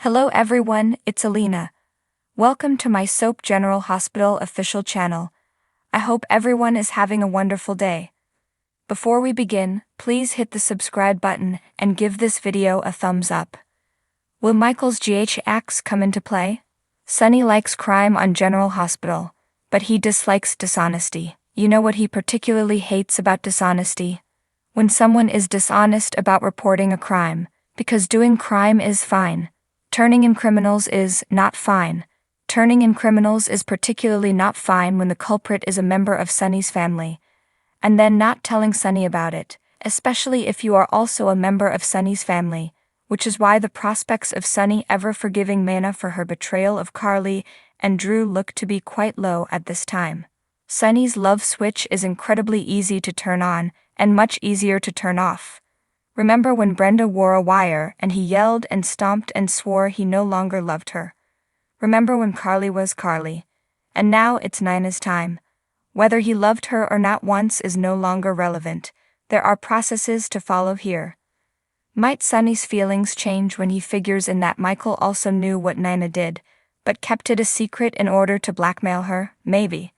Hello everyone, it's Alina. Welcome to my Soap General Hospital official channel. I hope everyone is having a wonderful day. Before we begin, please hit the subscribe button and give this video a thumbs up. Will Michael's GH come into play? Sonny likes crime on General Hospital, but he dislikes dishonesty. You know what he particularly hates about dishonesty? When someone is dishonest about reporting a crime, because doing crime is fine. Turning in criminals is not fine. Turning in criminals is particularly not fine when the culprit is a member of Sonny's family. And then not telling Sonny about it, especially if you are also a member of Sonny's family, which is why the prospects of Sonny ever forgiving Mana for her betrayal of Carly and Drew look to be quite low at this time. Sonny's love switch is incredibly easy to turn on and much easier to turn off. Remember when Brenda wore a wire and he yelled and stomped and swore he no longer loved her? Remember when Carly was Carly? And now it's Nina's time. Whether he loved her or not once is no longer relevant. There are processes to follow here. Might Sonny's feelings change when he figures in that Michael also knew what Nina did, but kept it a secret in order to blackmail her? Maybe.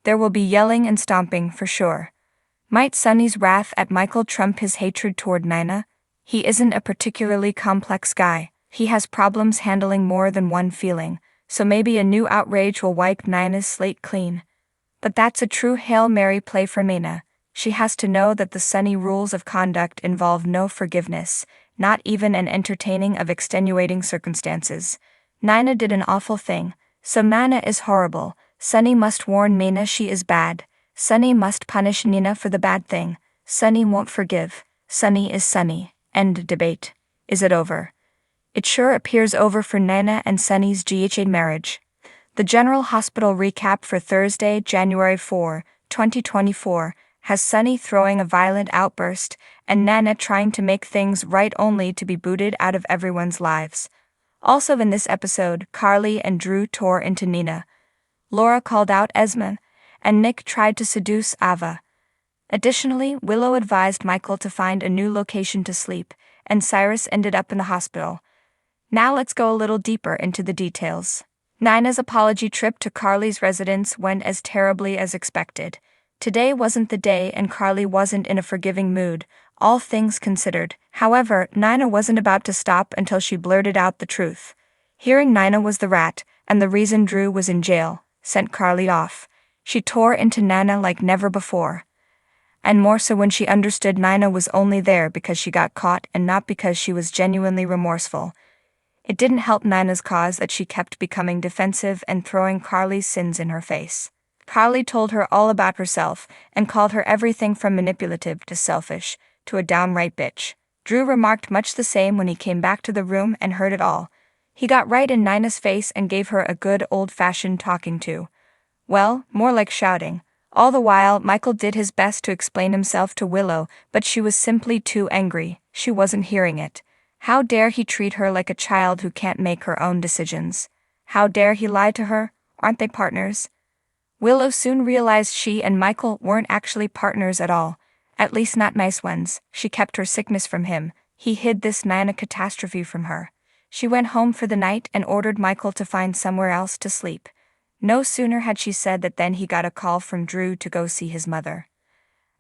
There will be yelling and stomping for sure. Might Sonny's wrath at Michael trump his hatred toward Nina? He isn't a particularly complex guy. He has problems handling more than one feeling, so maybe a new outrage will wipe Nina's slate clean. But that's a true Hail Mary play for Nina. She has to know that the Sonny rules of conduct involve no forgiveness, not even an entertaining of extenuating circumstances. Nina did an awful thing, so Nina is horrible. Sonny must warn Nina she is bad. Sonny must punish Nina for the bad thing. Sonny won't forgive. Sonny is Sonny. End debate. Is it over? It sure appears over for Nina and Sonny's GHA marriage. The General Hospital recap for Thursday, January 4, 2024, has Sonny throwing a violent outburst and Nina trying to make things right only to be booted out of everyone's lives. Also in this episode, Carly and Drew tore into Nina. Laura called out Esma, and Nick tried to seduce Ava. Additionally, Willow advised Michael to find a new location to sleep, and Cyrus ended up in the hospital. Now let's go a little deeper into the details. Nina's apology trip to Carly's residence went as terribly as expected. Today wasn't the day and Carly wasn't in a forgiving mood, all things considered. However, Nina wasn't about to stop until she blurted out the truth. Hearing Nina was the rat, and the reason Drew was in jail, sent Carly off. She tore into Nina like never before. And more so when she understood Nina was only there because she got caught and not because she was genuinely remorseful. It didn't help Nina's cause that she kept becoming defensive and throwing Carly's sins in her face. Carly told her all about herself and called her everything from manipulative to selfish to a downright bitch. Drew remarked much the same when he came back to the room and heard it all. He got right in Nina's face and gave her a good old-fashioned talking to. Well, more like shouting. All the while, Michael did his best to explain himself to Willow, but she was simply too angry. She wasn't hearing it. How dare he treat her like a child who can't make her own decisions? How dare he lie to her? Aren't they partners? Willow soon realized she and Michael weren't actually partners at all. At least not nice ones. She kept her sickness from him. He hid this Nina catastrophe from her. She went home for the night and ordered Michael to find somewhere else to sleep. No sooner had she said that than he got a call from Drew to go see his mother.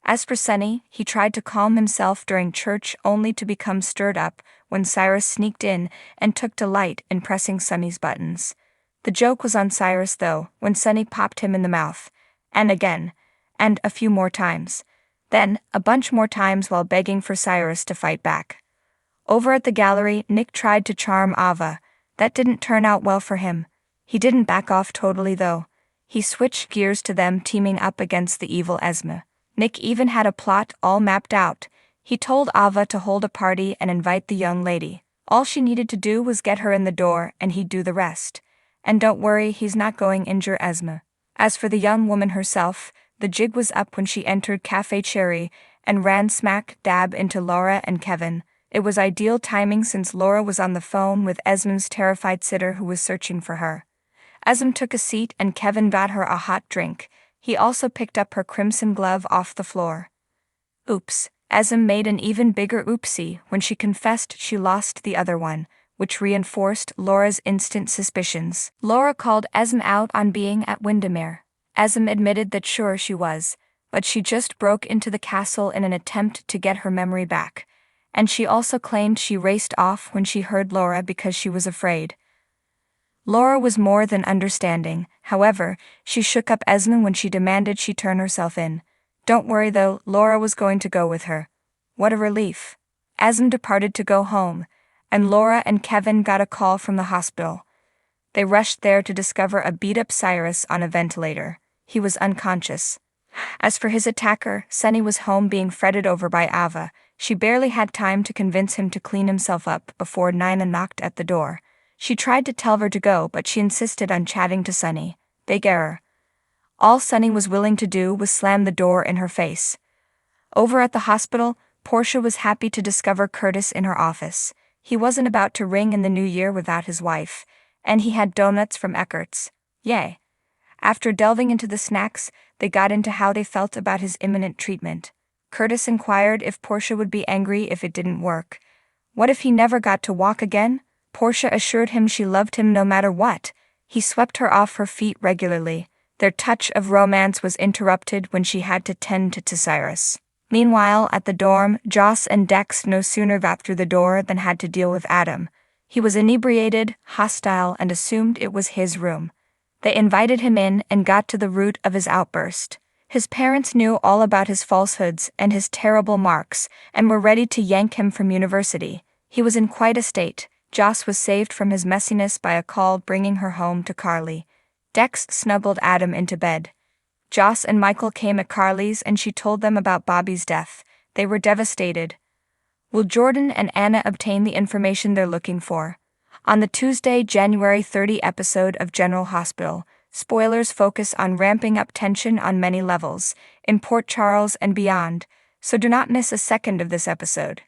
As for Sonny, he tried to calm himself during church only to become stirred up when Cyrus sneaked in and took delight in pressing Sonny's buttons. The joke was on Cyrus though, when Sonny popped him in the mouth. And again. And a few more times. Then, a bunch more times while begging for Cyrus to fight back. Over at the gallery, Nick tried to charm Ava. That didn't turn out well for him. He didn't back off totally though. He switched gears to them teaming up against the evil Esma. Nick even had a plot all mapped out. He told Ava to hold a party and invite the young lady. All she needed to do was get her in the door and he'd do the rest. And don't worry, he's not going injure Esma. As for the young woman herself, the jig was up when she entered Cafe Cherry and ran smack dab into Laura and Kevin. It was ideal timing since Laura was on the phone with Esmond's terrified sitter who was searching for her. Esm took a seat and Kevin got her a hot drink. He also picked up her crimson glove off the floor. Oops, Esm made an even bigger oopsie when she confessed she lost the other one, which reinforced Laura's instant suspicions. Laura called Esme out on being at Windermere. Esme admitted that sure she was, but she just broke into the castle in an attempt to get her memory back, and she also claimed she raced off when she heard Laura because she was afraid. Laura was more than understanding, however, she shook up Esme when she demanded she turn herself in. Don't worry though, Laura was going to go with her. What a relief. Esme departed to go home, and Laura and Kevin got a call from the hospital. They rushed there to discover a beat-up Cyrus on a ventilator. He was unconscious. As for his attacker, Sonny was home being fretted over by Ava. She barely had time to convince him to clean himself up before Nina knocked at the door. She tried to tell her to go, but she insisted on chatting to Sonny. Big error. All Sonny was willing to do was slam the door in her face. Over at the hospital, Portia was happy to discover Curtis in her office. He wasn't about to ring in the new year without his wife, and he had donuts from Eckert's. Yay. After delving into the snacks, they got into how they felt about his imminent treatment. Curtis inquired if Portia would be angry if it didn't work. What if he never got to walk again? Portia assured him she loved him no matter what. He swept her off her feet regularly. Their touch of romance was interrupted when she had to tend to Cyrus. Meanwhile, at the dorm, Joss and Dex no sooner got through the door than had to deal with Adam. He was inebriated, hostile, and assumed it was his room. They invited him in and got to the root of his outburst. His parents knew all about his falsehoods and his terrible marks, and were ready to yank him from university. He was in quite a state. Joss was saved from his messiness by a call bringing her home to Carly. Dex snuggled Adam into bed. Joss and Michael came at Carly's and she told them about Bobby's death. They were devastated. Will Jordan and Anna obtain the information they're looking for? On the Tuesday, January 30 episode of General Hospital, spoilers focus on ramping up tension on many levels, in Port Charles and beyond, so do not miss a second of this episode.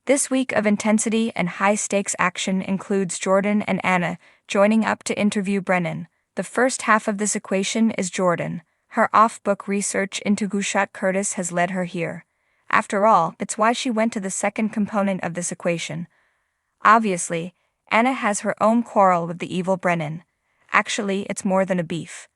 This week of intensity and high-stakes action includes Jordan and Anna joining up to interview Brennan. The first half of this equation is Jordan. Her off-book research into who shot Curtis has led her here. After all, it's why she went to the second component of this equation. Obviously, Anna has her own quarrel with the evil Brennan. Actually, it's more than a beef.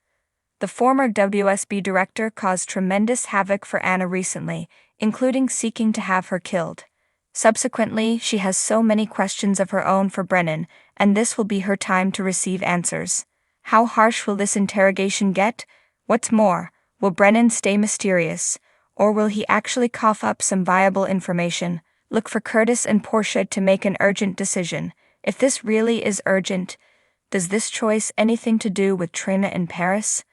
The former WSB director caused tremendous havoc for Anna recently, including seeking to have her killed. Subsequently, she has so many questions of her own for Brennan, and this will be her time to receive answers. How harsh will this interrogation get? What's more, will Brennan stay mysterious, or will he actually cough up some viable information? Look for Curtis and Portia to make an urgent decision. If this really is urgent, does this choice anything to do with Trina in Paris?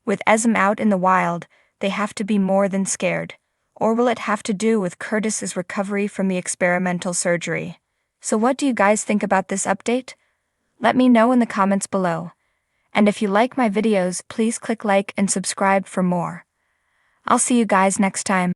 With Esme out in the wild, they have to be more than scared. Or will it have to do with Curtis's recovery from the experimental surgery? So what do you guys think about this update? Let me know in the comments below. And if you like my videos, please click like and subscribe for more. I'll see you guys next time.